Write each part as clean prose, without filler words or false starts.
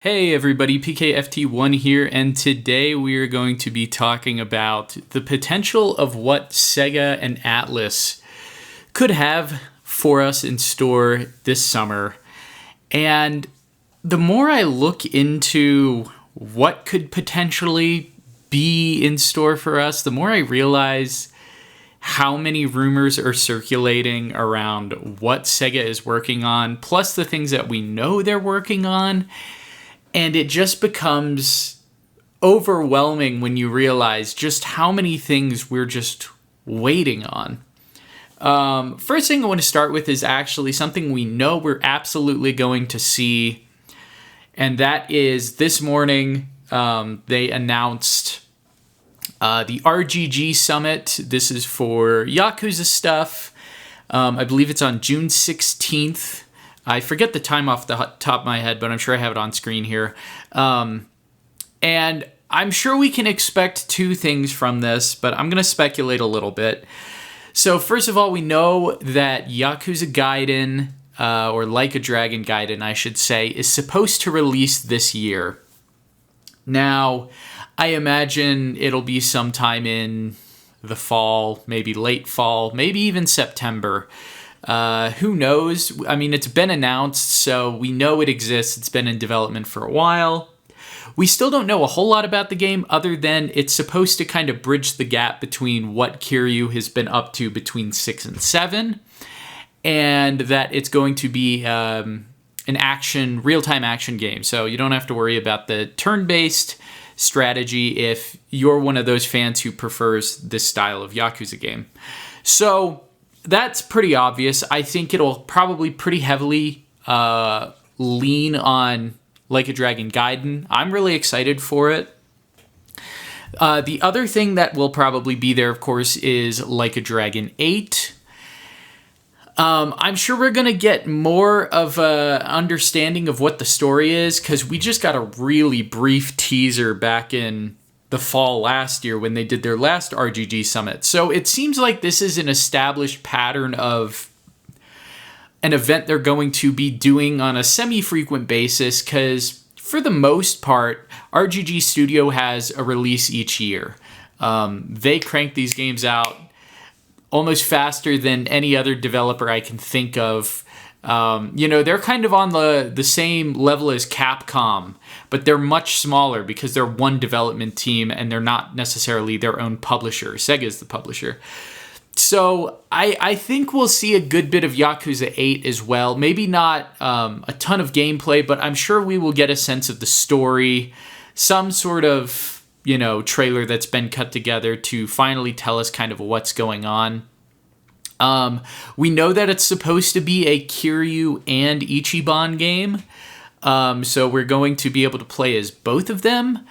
Hey everybody, PKFT1 here, and today we are going to be talking about the potential of what Sega and Atlus could have for us in store this summer. And the more I look into what could potentially be in store for us, the more I realize how many rumors are circulating around what Sega is working on, plus the things that we know they're working on. And it just becomes overwhelming when you realize just how many things we're just waiting on. First thing I want to start with is actually something we know we're absolutely going to see. And that is this morning, they announced the RGG Summit. This is for Yakuza stuff. I believe it's on June 16th. I forget the time off the top of my head, but I'm sure I have it on screen here. And I'm sure we can expect two things from this, but I'm going to speculate a little bit. So first of all, we know that Yakuza Gaiden, or Like a Dragon Gaiden, I should say, is supposed to release this year. Now, I imagine it'll be sometime in the fall, maybe late fall, maybe even September. Who knows? I mean, it's been announced, so we know it exists. It's been in development for a while. We still don't know a whole lot about the game other than it's supposed to kind of bridge the gap between what Kiryu has been up to between 6 and 7, and that it's going to be an real-time action game. So you don't have to worry about the turn-based strategy if you're one of those fans who prefers this style of Yakuza game. So that's pretty obvious. I think it'll probably pretty heavily lean on Like a Dragon Gaiden. I'm really excited for it. The other thing that will probably be there, of course, is Like a Dragon 8. I'm sure we're going to get more of an understanding of what the story is, because we just got a really brief teaser back in the fall last year when they did their last RGG Summit. So it seems like this is an established pattern of an event they're going to be doing on a semi-frequent basis, because for the most part, RGG Studio has a release each year. They crank these games out almost faster than any other developer I can think of. They're kind of on the same level as Capcom, but they're much smaller because they're one development team and they're not necessarily their own publisher. Sega's the publisher. So I think we'll see a good bit of Yakuza 8 as well. Maybe not a ton of gameplay, but I'm sure we will get a sense of the story, some sort of, trailer that's been cut together to finally tell us kind of what's going on. We know that it's supposed to be a Kiryu and Ichiban game. So we're going to be able to play as both of them.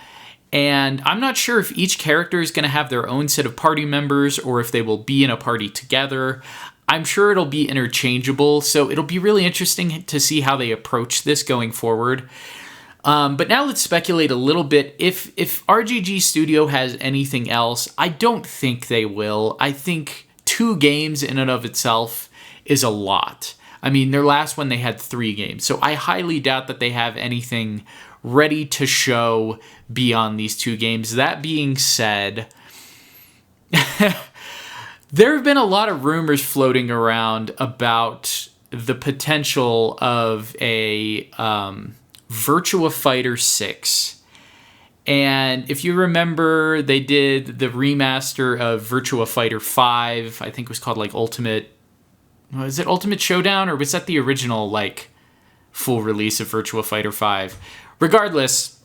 And I'm not sure if each character is going to have their own set of party members or if they will be in a party together. I'm sure it'll be interchangeable. So it'll be really interesting to see how they approach this going forward. But now let's speculate a little bit. If RGG Studio has anything else, I don't think they will. I think 2 games in and of itself is a lot. I mean, their last one, they had 3 games. So I highly doubt that they have anything ready to show beyond these 2 games. That being said, there have been a lot of rumors floating around about the potential of a Virtua Fighter 6. And if you remember, they did the remaster of Virtua Fighter 5. I think it was called Ultimate Showdown, or was that the original full release of Virtua Fighter 5? Regardless,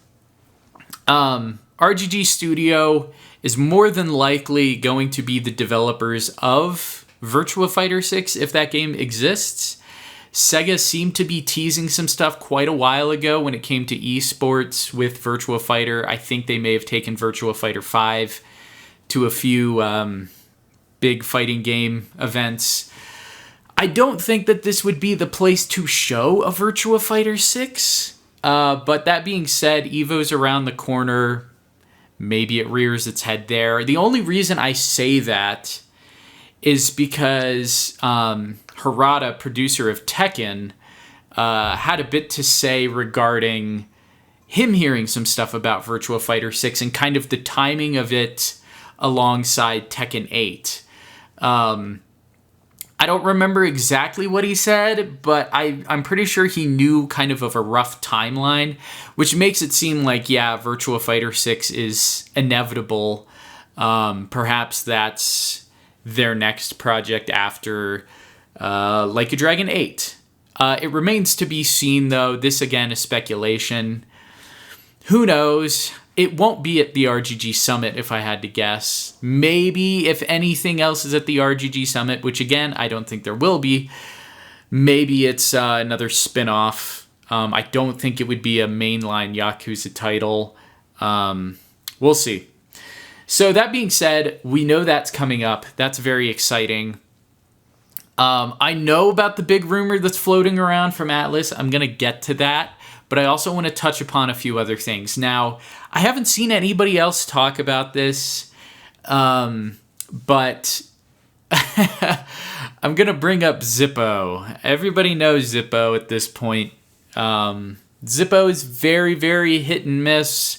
RGG Studio is more than likely going to be the developers of Virtua Fighter 6 if that game exists. Sega seemed to be teasing some stuff quite a while ago when it came to esports with Virtua Fighter. I think they may have taken Virtua Fighter 5 to a few big fighting game events. I don't think that this would be the place to show a Virtua Fighter 6. But that being said, EVO's around the corner. Maybe it rears its head there. The only reason I say that is because Harada, producer of Tekken, had a bit to say regarding him hearing some stuff about Virtua Fighter 6 and kind of the timing of it alongside Tekken 8. I don't remember exactly what he said, but I'm pretty sure he knew kind of a rough timeline, which makes it seem like, yeah, Virtua Fighter 6 is inevitable. Perhaps that's their next project after Like a Dragon 8. It remains to be seen, though. This, again, is speculation. Who knows? It won't be at the RGG Summit, if I had to guess. Maybe, if anything else is at the RGG Summit, which, again, I don't think there will be. Maybe it's another spin-off. I don't think it would be a mainline Yakuza title. We'll see. So that being said, we know that's coming up. That's very exciting. I know about the big rumor that's floating around from Atlus. I'm going to get to that. But I also want to touch upon a few other things. Now, I haven't seen anybody else talk about this, but I'm going to bring up Zippo. Everybody knows Zippo at this point. Zippo is very, very hit and miss.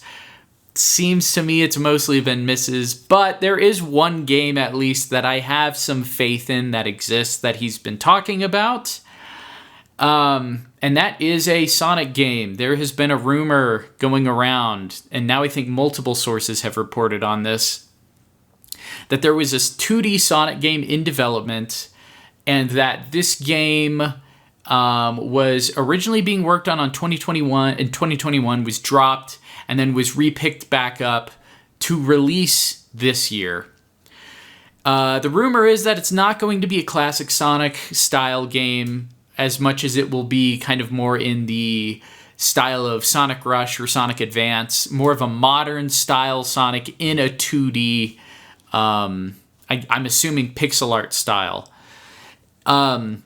Seems to me it's mostly been misses, but there is one game at least that I have some faith in that exists that he's been talking about. And that is a Sonic game. There has been a rumor going around, and now I think multiple sources have reported on this, that there was this 2D Sonic game in development, and that this game was originally being worked on 2021, and 2021 was dropped, and then was repicked back up to release this year. The rumor is that it's not going to be a classic Sonic-style game, as much as it will be kind of more in the style of Sonic Rush or Sonic Advance, more of a modern style Sonic in a 2D, I'm assuming pixel art style. That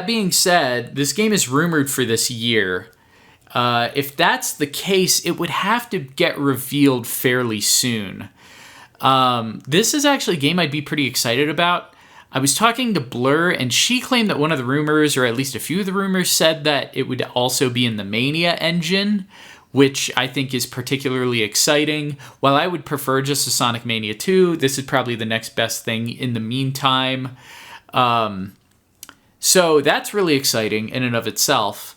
being said, this game is rumored for this year. If that's the case, it would have to get revealed fairly soon. This is actually a game I'd be pretty excited about. I was talking to Blur, and she claimed that one of the rumors, or at least a few of the rumors, said that it would also be in the Mania engine, which I think is particularly exciting. While I would prefer just a Sonic Mania 2, this is probably the next best thing in the meantime. So that's really exciting in and of itself.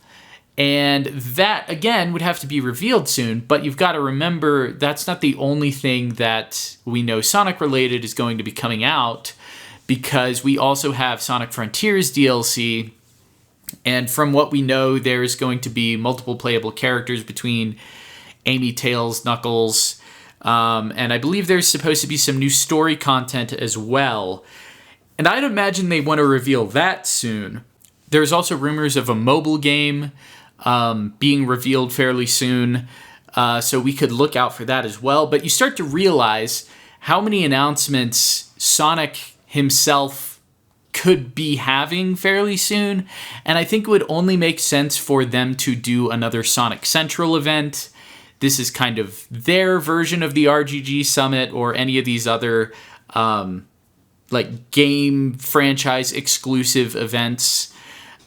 And that, again, would have to be revealed soon, but you've got to remember that's not the only thing that we know Sonic-related is going to be coming out, because we also have Sonic Frontiers DLC, and from what we know, there's going to be multiple playable characters between Amy, Tails, Knuckles, and I believe there's supposed to be some new story content as well. And I'd imagine they want to reveal that soon. There's also rumors of a mobile game being revealed fairly soon, so we could look out for that as well. But you start to realize how many announcements Sonic himself could be having fairly soon, and I think it would only make sense for them to do another Sonic Central event. This is kind of their version of the RGG Summit or any of these other like game franchise exclusive events.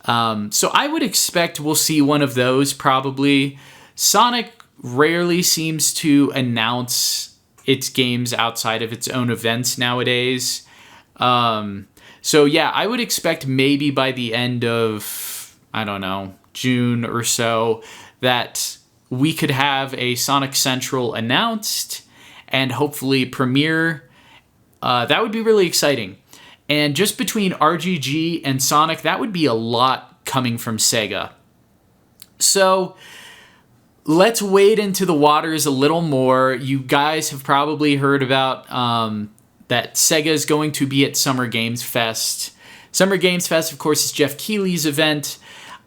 So I would expect we'll see one of those probably. Sonic rarely seems to announce its games outside of its own events nowadays. So yeah, I would expect maybe by the end of, I don't know, June or so, that we could have a Sonic Central announced and hopefully premiere. That would be really exciting. And just between RGG and Sonic, that would be a lot coming from Sega. So let's wade into the waters a little more. You guys have probably heard about that Sega is going to be at Summer Games Fest. Summer Games Fest, of course, is Jeff Keighley's event.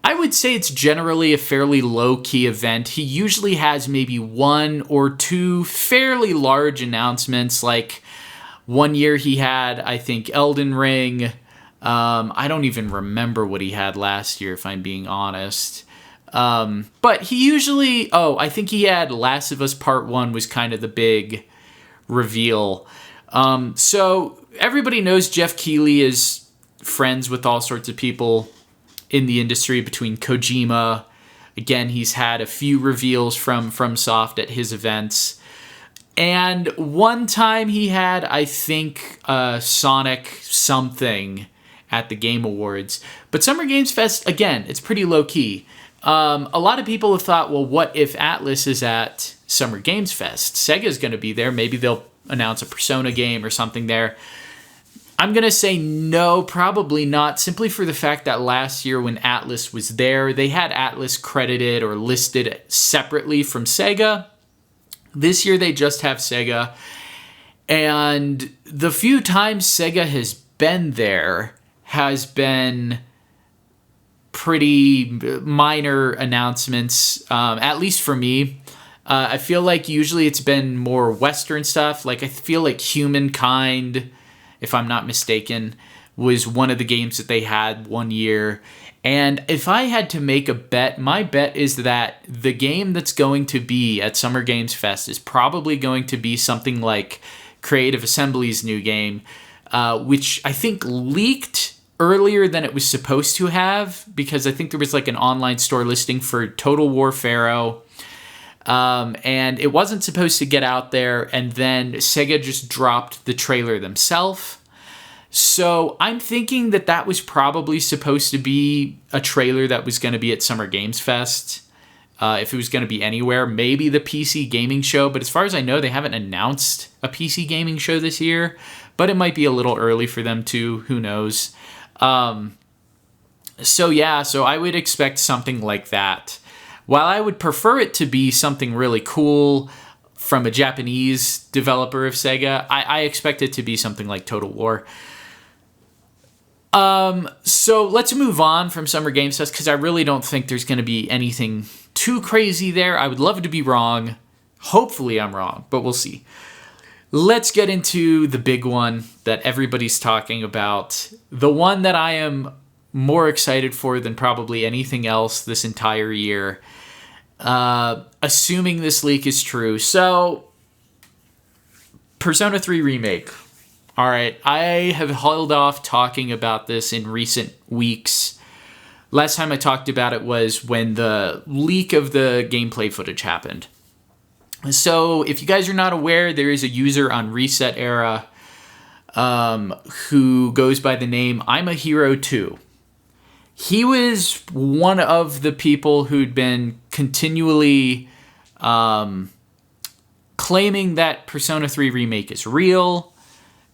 I would say it's generally a fairly low-key event. He usually has maybe one or two fairly large announcements. Like one year he had, I think, Elden Ring. I don't even remember what he had last year, if I'm being honest. But he usually... Oh, I think he had Last of Us Part 1 was kind of the big reveal. So everybody knows Jeff Keighley is friends with all sorts of people in the industry, between Kojima, Again, he's had a few reveals from FromSoft at his events. And one time he had, I think, Sonic something at the Game Awards. But Summer Games Fest, again, it's pretty low-key. A lot of people have thought, well, what if Atlus is at Summer Games Fest? Sega's going to be there. Maybe they'll announce a Persona game or something there. I'm going to say no, probably not, simply for the fact that last year when Atlus was there, they had Atlus credited or listed separately from Sega. This year they just have Sega. And the few times Sega has been there has been pretty minor announcements, at least for me. I feel like usually it's been more Western stuff. Like I feel like Humankind, if I'm not mistaken, was one of the games that they had one year. And if I had to make a bet, my bet is that the game that's going to be at Summer Games Fest is probably going to be something like Creative Assembly's new game, which I think leaked earlier than it was supposed to have, because I think there was like an online store listing for Total War Pharaoh. And it wasn't supposed to get out there, and then Sega just dropped the trailer themselves. So I'm thinking that that was probably supposed to be a trailer that was going to be at Summer Games Fest. If it was going to be anywhere, maybe the PC gaming show. But as far as I know, they haven't announced a PC gaming show this year. But it might be a little early for them too. Who knows? So I would expect something like that. While I would prefer it to be something really cool from a Japanese developer of Sega, I expect it to be something like Total War. So let's move on from Summer Games Fest, because I really don't think there's going to be anything too crazy there. I would love to be wrong. Hopefully I'm wrong, but we'll see. Let's get into the big one that everybody's talking about. The one that I am more excited for than probably anything else this entire year. Assuming this leak is true. So, Persona 3 Remake. All right, I have held off talking about this in recent weeks. Last time I talked about it was when the leak of the gameplay footage happened. So, if you guys are not aware, there is a user on Reset Era who goes by the name I'm a Hero 2. He was one of the people who'd been continually claiming that Persona 3 Remake is real,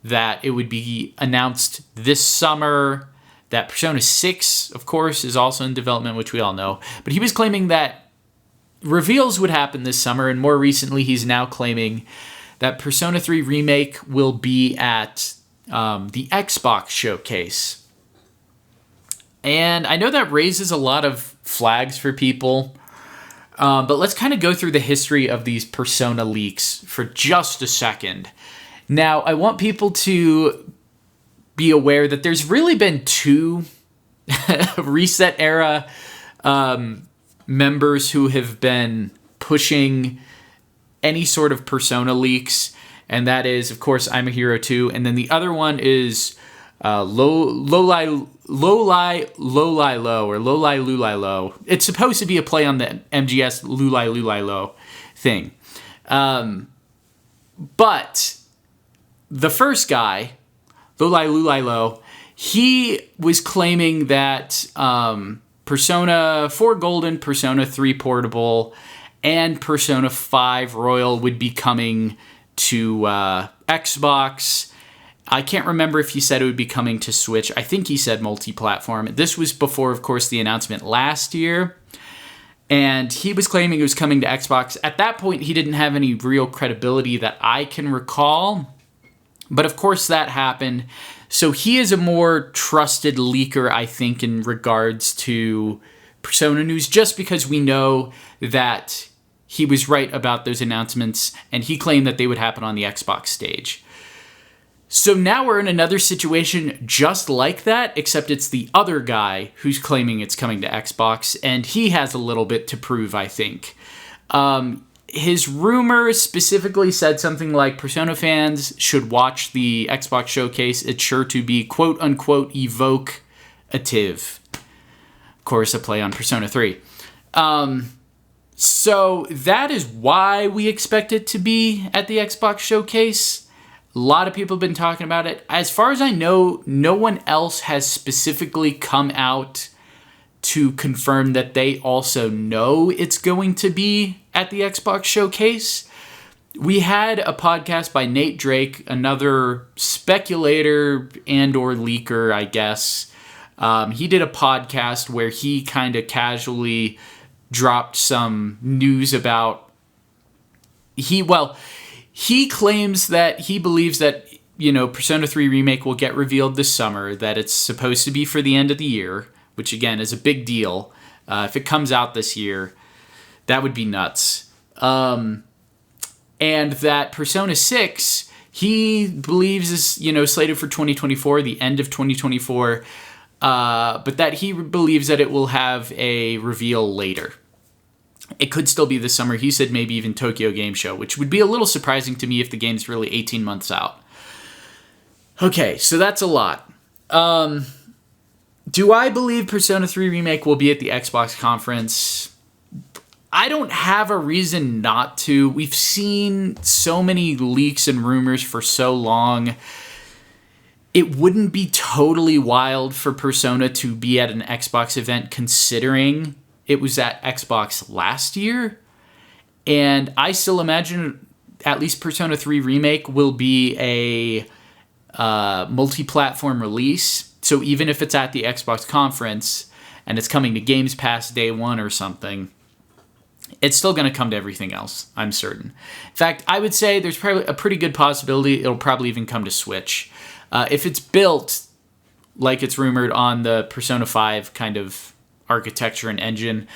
that it would be announced this summer, that Persona 6, of course, is also in development, which we all know. But he was claiming that reveals would happen this summer, and more recently he's now claiming that Persona 3 Remake will be at the Xbox showcase. And I know that raises a lot of flags for people, but let's kind of go through the history of these Persona leaks for just a second. Now, I want people to be aware that there's really been two Reset Era members who have been pushing any sort of Persona leaks, and that is, of course, I'm a Hero 2, and then the other one is Lolai Lulai. It's supposed to be a play on the MGS Lulai Lo thing. But the first guy, Lulai Lo, he was claiming that Persona 4 Golden, Persona 3 Portable, and Persona 5 Royal would be coming to Xbox. I can't remember if he said it would be coming to Switch. I think he said multi-platform. This was before, of course, the announcement last year. And he was claiming it was coming to Xbox. At that point, he didn't have any real credibility that I can recall. But of course, that happened. So he is a more trusted leaker, I think, in regards to Persona news, just because we know that he was right about those announcements, and he claimed that they would happen on the Xbox stage. So now we're in another situation just like that, except it's the other guy who's claiming it's coming to Xbox, and he has a little bit to prove, I think. His rumors specifically said something like, Persona fans should watch the Xbox showcase. It's sure to be quote-unquote evocative. Of course, a play on Persona 3. So that is why we expect it to be at the Xbox Showcase. A lot of people have been talking about it. As far as I know, no one else has specifically come out to confirm that they also know it's going to be at the Xbox Showcase. We had a podcast by Nate Drake, another speculator and or leaker, I guess. He did a podcast where he kind of casually dropped some news about... He claims that he believes that, Persona 3 Remake will get revealed this summer, that it's supposed to be for the end of the year, which again is a big deal. If it comes out this year, that would be nuts. And that Persona 6, he believes is, slated for 2024, the end of 2024, but that he believes that it will have a reveal later. It could still be this summer. He said maybe even Tokyo Game Show, which would be a little surprising to me if the game's really 18 months out. Okay, so that's a lot. Do I believe Persona 3 Remake will be at the Xbox conference? I don't have a reason not to. We've seen so many leaks and rumors for so long. It wouldn't be totally wild for Persona to be at an Xbox event considering it was at Xbox last year. And I still imagine at least Persona 3 Remake will be a multi-platform release. So even if it's at the Xbox conference and it's coming to Games Pass day one or something, it's still going to come to everything else, I'm certain. In fact, I would say there's probably a pretty good possibility it'll probably even come to Switch. If it's built like it's rumored on the Persona 5 kind of architecture and engine,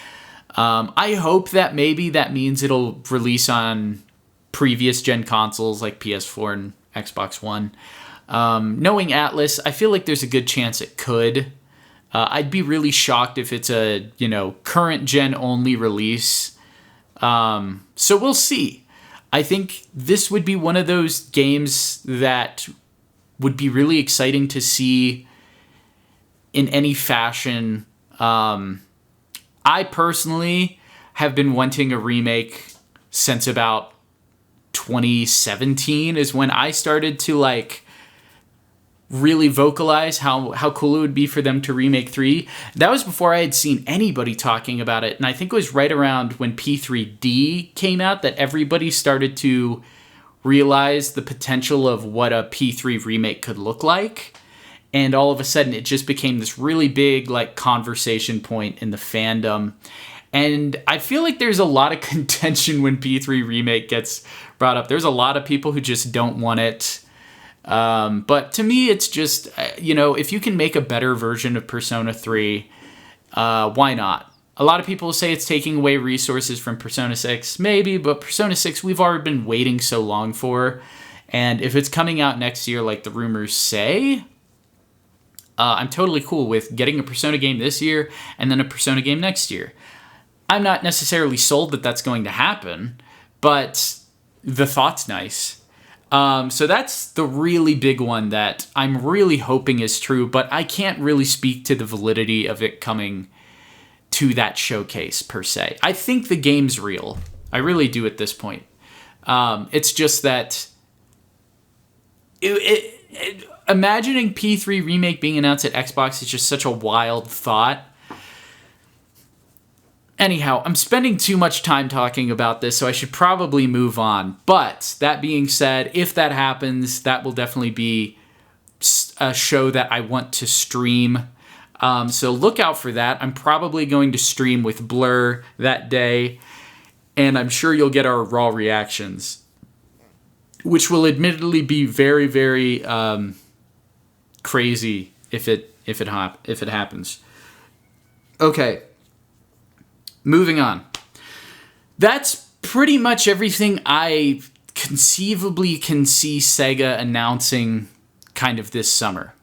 I hope that maybe that means it'll release on previous gen consoles like PS4 and Xbox One. Knowing Atlus, I feel like there's a good chance it could. I'd be really shocked if it's a, current gen only release. So we'll see. I think this would be one of those games that would be really exciting to see in any fashion. I personally have been wanting a remake since about 2017 is when I started to really vocalize how cool it would be for them to remake 3. That was before I had seen anybody talking about it. And I think it was right around when P3D came out that everybody started to realize the potential of what a P3 remake could look like. And all of a sudden, it just became this really big conversation point in the fandom. And I feel like there's a lot of contention when P3 Remake gets brought up. There's a lot of people who just don't want it. But to me, it's just, if you can make a better version of Persona 3, why not? A lot of people say it's taking away resources from Persona 6. Maybe, but Persona 6 we've already been waiting so long for. And if it's coming out next year like the rumors say... I'm totally cool with getting a Persona game this year and then a Persona game next year. I'm not necessarily sold that that's going to happen, but the thought's nice. So that's the really big one that I'm really hoping is true, but I can't really speak to the validity of it coming to that showcase per se. I think the game's real. I really do at this point. It's just that... Imagining P3 Remake being announced at Xbox is just such a wild thought. Anyhow, I'm spending too much time talking about this, so I should probably move on. But that being said, if that happens, that will definitely be a show that I want to stream. So look out for that. I'm probably going to stream with Blur that day, and I'm sure you'll get our raw reactions, which will admittedly be very, very crazy if it happens. Okay, moving on. That's pretty much everything I conceivably can see Sega announcing kind of this summer.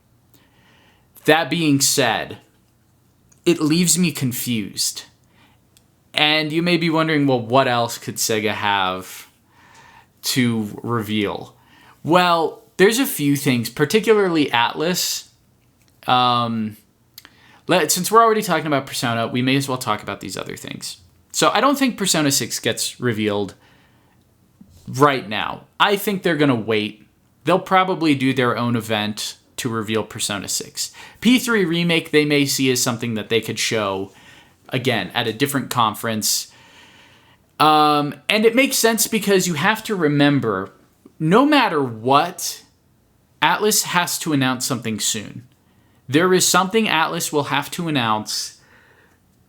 That being said, it leaves me confused. And you may be wondering, well, what else could Sega have to reveal? Well, there's a few things, particularly Atlus. Since we're already talking about Persona, we may as well talk about these other things. So I don't think Persona 6 gets revealed right now. I think they're going to wait. They'll probably do their own event to reveal Persona 6. P3 Remake they may see as something that they could show, again, at a different conference. And it makes sense because you have to remember, no matter what, Atlus has to announce something soon. There is something Atlus will have to announce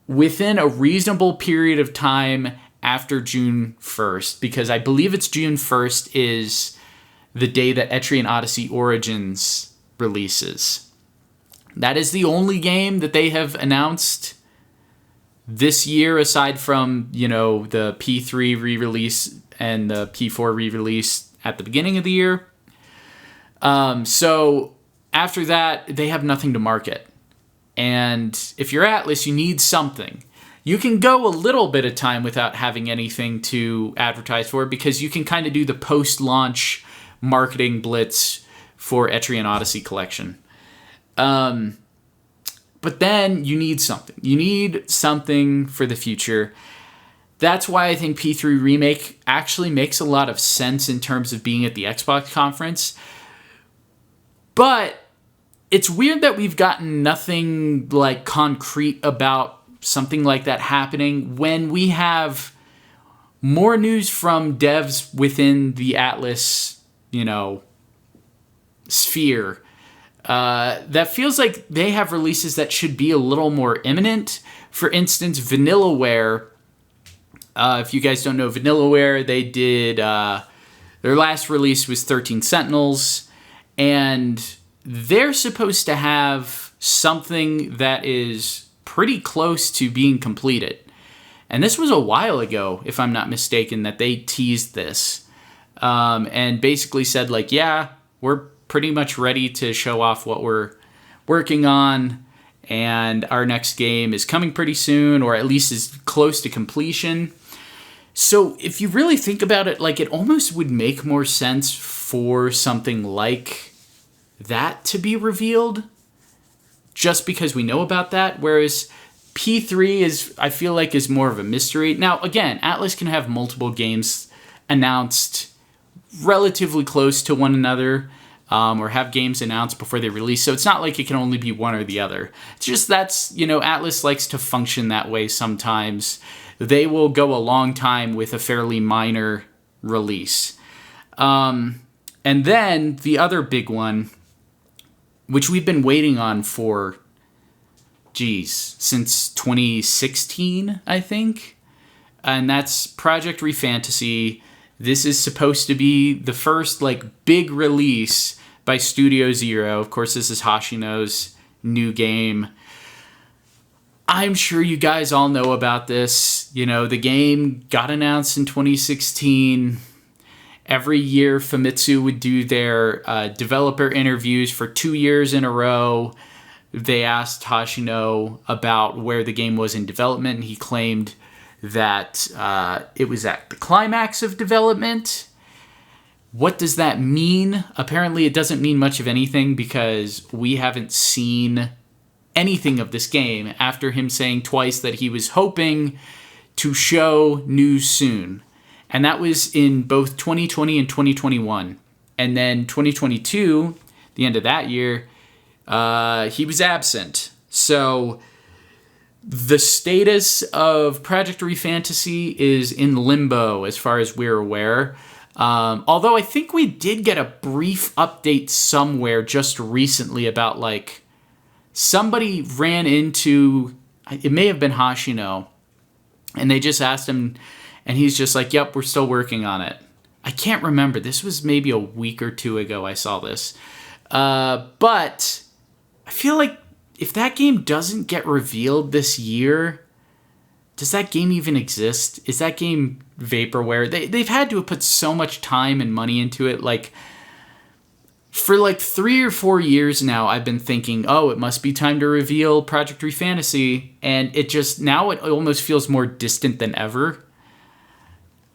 within a reasonable period of time after June 1st, because I believe it's June 1st is the day that Etrian Odyssey Origins releases. That is the only game that they have announced this year, aside from, the P3 re-release and the P4 re-release at the beginning of the year. So after that, they have nothing to market. And if you're Atlus, you need something. You can go a little bit of time without having anything to advertise for because you can kind of do the post-launch marketing blitz for Etrian Odyssey Collection. But then you need something. You need something for the future. That's why I think P3 Remake actually makes a lot of sense in terms of being at the Xbox conference. But it's weird that we've gotten nothing like concrete about something like that happening when we have more news from devs within the Atlus, sphere. That feels like they have releases that should be a little more imminent. For instance, Vanillaware. If you guys don't know Vanillaware, they did their last release was 13 Sentinels, and they're supposed to have something that is pretty close to being completed. And this was a while ago, if I'm not mistaken, that they teased this. And basically said, yeah, we're pretty much ready to show off what we're working on. And our next game is coming pretty soon, or at least is close to completion. So if you really think about it, it almost would make more sense for something like that to be revealed, just because we know about that. Whereas P3 I feel like is more of a mystery. Now, again, Atlus can have multiple games announced relatively close to one another, or have games announced before they release. So it's not like it can only be one or the other. It's just Atlus likes to function that way sometimes. They will go a long time with a fairly minor release. And then the other big one, which we've been waiting on for, since 2016, I think. And that's Project Refantasy. This is supposed to be the first, big release by Studio Zero. Of course, this is Hashino's new game. I'm sure you guys all know about this. The game got announced in 2016. Every year, Famitsu would do their developer interviews for 2 years in a row. They asked Hashino about where the game was in development, and he claimed that it was at the climax of development. What does that mean? Apparently, it doesn't mean much of anything because we haven't seen anything of this game after him saying twice that he was hoping to show news soon. And that was in both 2020 and 2021. And then 2022, the end of that year, he was absent. So the status of Project Refantasy is in limbo as far as we're aware. Although I think we did get a brief update somewhere just recently about somebody ran into, it may have been Hashino, and they just asked him, and he's just like, yep, we're still working on it. I can't remember. This was maybe a week or two ago I saw this. But I feel like if that game doesn't get revealed this year, does that game even exist? Is that game vaporware? They've had to have put so much time and money into it. For 3 or 4 years now, I've been thinking, it must be time to reveal Project Refantasy. And it almost feels more distant than ever.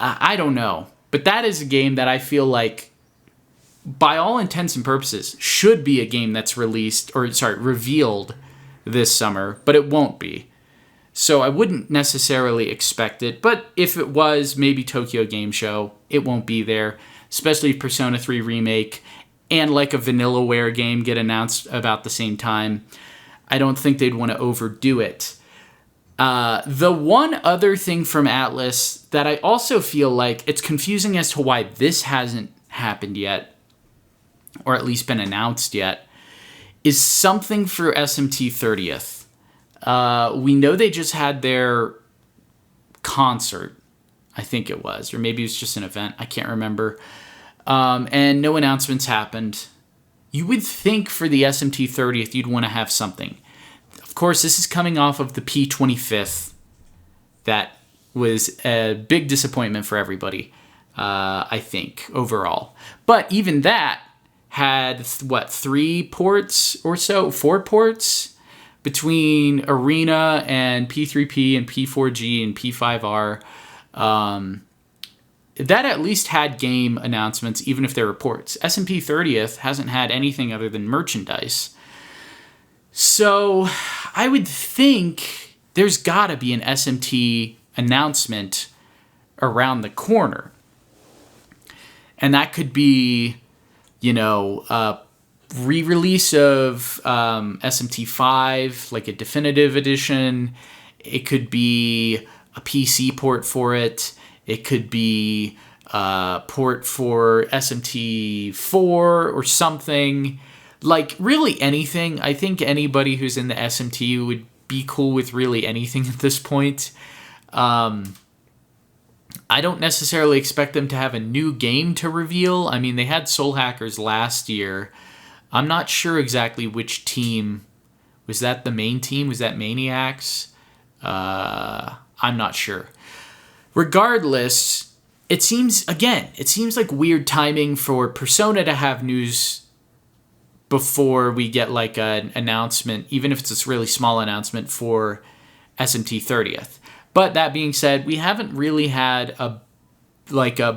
I don't know. But that is a game that I feel like, by all intents and purposes, should be a game that's revealed this summer, but it won't be. So I wouldn't necessarily expect it, but if it was, maybe Tokyo Game Show, it won't be there, especially if Persona 3 Remake and like a Vanillaware game get announced about the same time. I don't think they'd want to overdo it. The one other thing from Atlus that I also feel like it's confusing as to why this hasn't happened yet, or at least been announced yet, is something for SMT 30th. We know they just had their concert, I think it was, or maybe it was just an event, I can't remember. And no announcements happened. You would think for the SMT 30th you'd want to have something. Of course, this is coming off of the P25th. That was a big disappointment for everybody, I think, overall. But even that had, 3 ports or so? 4 ports? Between Arena and P3P and P4G and P5R. That at least had game announcements, even if there were ports. SMP 30th hasn't had anything other than merchandise. So I would think there's got to be an SMT announcement around the corner. And that could be, a re-release of SMT5, like a definitive edition. It could be a PC port for it. It could be a port for SMT4 or something. Like, really anything. I think anybody who's in the SMT would be cool with really anything at this point. I don't necessarily expect them to have a new game to reveal. I mean, they had Soul Hackers last year. I'm not sure exactly which team. Was that the main team? Was that Maniacs? I'm not sure. Regardless, it seems like weird timing for Persona to have news before we get like an announcement, even if it's a really small announcement for SMT 30th. But that being said, we haven't really had a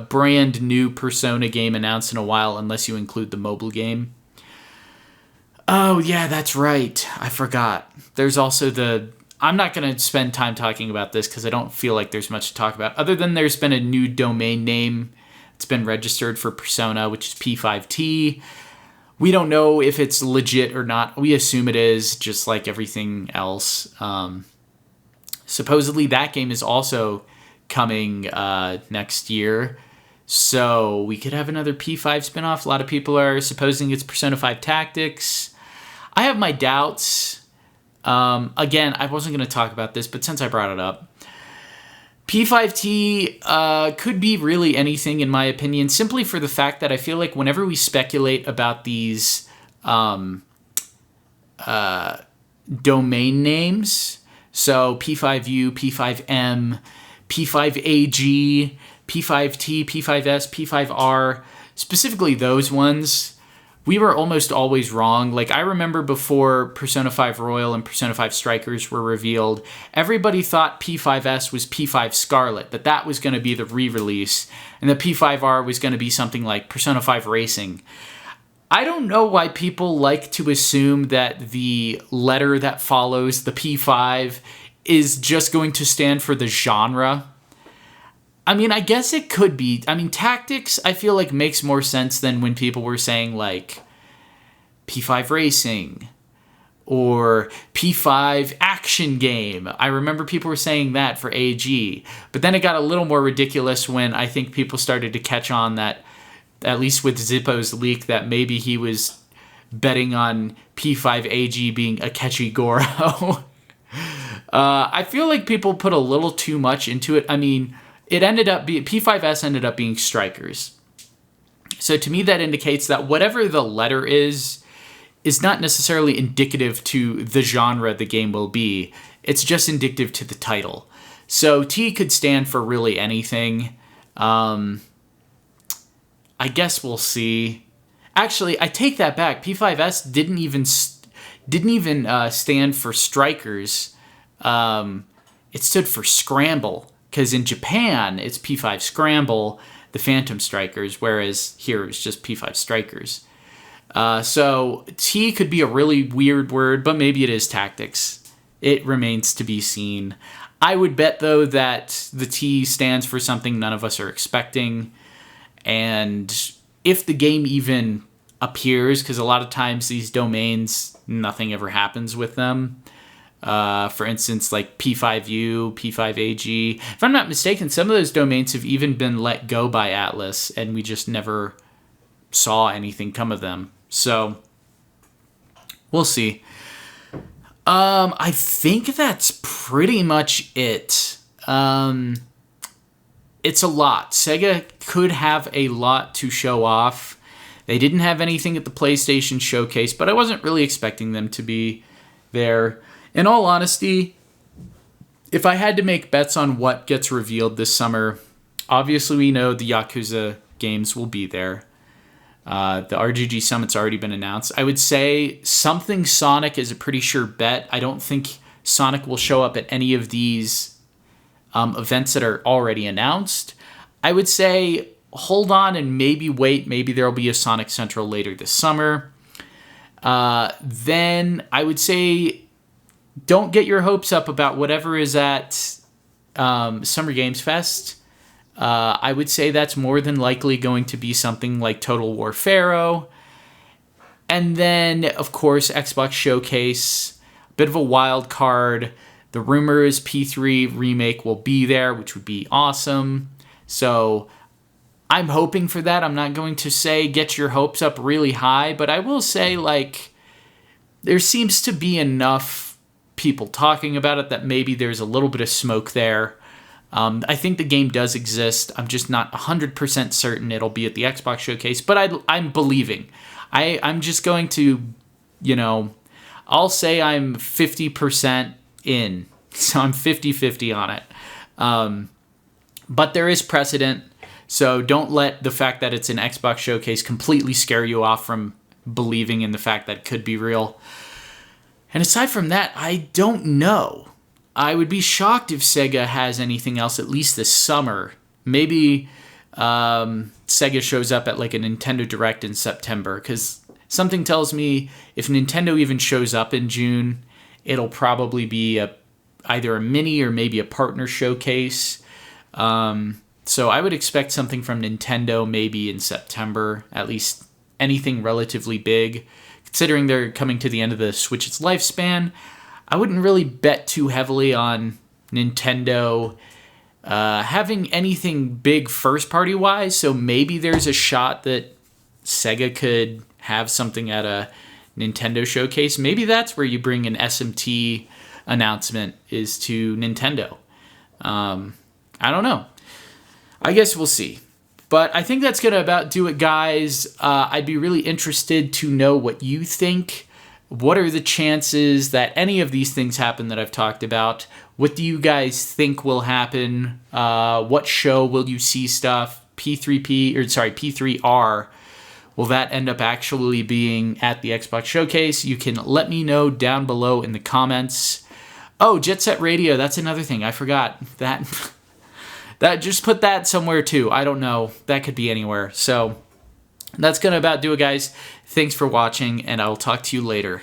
brand new Persona game announced in a while, unless you include the mobile game. Oh, yeah, that's right. I forgot. There's also I'm not going to spend time talking about this because I don't feel like there's much to talk about, other than there's been a new domain name. It's been registered for Persona, which is P5T. We don't know if it's legit or not. We assume it is, just like everything else. Supposedly that game is also coming next year. So we could have another P5 spinoff. A lot of people are supposing it's Persona 5 Tactics. I have my doubts. Again, I wasn't going to talk about this, but since I brought it up, P5T could be really anything, in my opinion, simply for the fact that I feel like whenever we speculate about these domain names, so P5U, P5M, P5AG, P5T, P5S, P5R, specifically those ones, we were almost always wrong. Like, I remember before Persona 5 Royal and Persona 5 Strikers were revealed, everybody thought P5S was P5 Scarlet, that was going to be the re-release, and the P5R was going to be something like Persona 5 Racing. I don't know why people like to assume that the letter that follows the P5 is just going to stand for the genre. I mean, I guess it could be. I mean, Tactics, I feel like makes more sense than when people were saying, like, P5 Racing or P5 Action Game. I remember people were saying that for AG. But then it got a little more ridiculous when I think people started to catch on that, at least with Zippo's leak, that maybe he was betting on P5 AG being Akechi Goro. I feel like people put a little too much into it. I mean, it ended up being, P5S ended up being Strikers. So to me, that indicates that whatever the letter is not necessarily indicative to the genre the game will be. It's just indicative to the title. So T could stand for really anything. I guess we'll see. Actually, I take that back. P5S didn't even stand for Strikers. It stood for Scramble, because in Japan it's P5 Scramble, the Phantom Strikers, whereas here it's just P5 Strikers. So T could be a really weird word, but maybe it is Tactics. it remains to be seen. I would bet, though, that the T stands for something none of us are expecting. And if the game even appears, because a lot of times these domains, nothing ever happens with them. For instance, like P5U, P5AG. If I'm not mistaken, some of those domains have even been let go by Atlus, and we just never saw anything come of them. So, we'll see. I think that's pretty much it. It's a lot. Sega could have a lot to show off. They didn't have anything at the PlayStation Showcase, but I wasn't really expecting them to be there. In all honesty, if I had to make bets on what gets revealed this summer, obviously we know the Yakuza games will be there. The RGG Summit's already been announced. I would say something Sonic is a pretty sure bet. I don't think Sonic will show up at any of these events that are already announced. I would say hold on and maybe wait. Maybe there will be a Sonic Central later this summer. Then I would say don't get your hopes up about whatever is at Summer Games Fest. I would say that's more than likely going to be something like Total War Pharaoh. And then, of course, Xbox Showcase. A bit of a wild card. The rumor is P3 Remake will be there, which would be awesome. So I'm hoping for that. I'm not going to say get your hopes up really high, but I will say, like, there seems to be enough people talking about it that maybe there's a little bit of smoke there. I think the game does exist. I'm just not 100% certain it'll be at the Xbox Showcase, but I'm believing. I'm just going to, I'll say I'm 50% in. So I'm 50-50 on it. But there is precedent, so don't let the fact that it's an Xbox Showcase completely scare you off from believing in the fact that it could be real. And aside from that, I don't know. I would be shocked if Sega has anything else, at least this summer. Maybe Sega shows up at like a Nintendo Direct in September, because something tells me if Nintendo even shows up in June, it'll probably be either a mini or maybe a partner showcase. So I would expect something from Nintendo maybe in September, at least anything relatively big. Considering they're coming to the end of the Switch's lifespan, I wouldn't really bet too heavily on Nintendo having anything big first-party wise, so maybe there's a shot that Sega could have something at a Nintendo showcase. Maybe that's where you bring an SMT announcement, is to Nintendo. I don't know. I guess we'll see. But I think that's going to about do it, guys. I'd be really interested to know what you think. What are the chances that any of these things happen that I've talked about? What do you guys think will happen? What show will you see stuff? P3R. Will that end up actually being at the Xbox Showcase? You can let me know down below in the comments. Oh, Jet Set Radio. That's another thing. I forgot that. That just put that somewhere too. I don't know. That could be anywhere. So that's going to about do it, guys. Thanks for watching, and I'll talk to you later.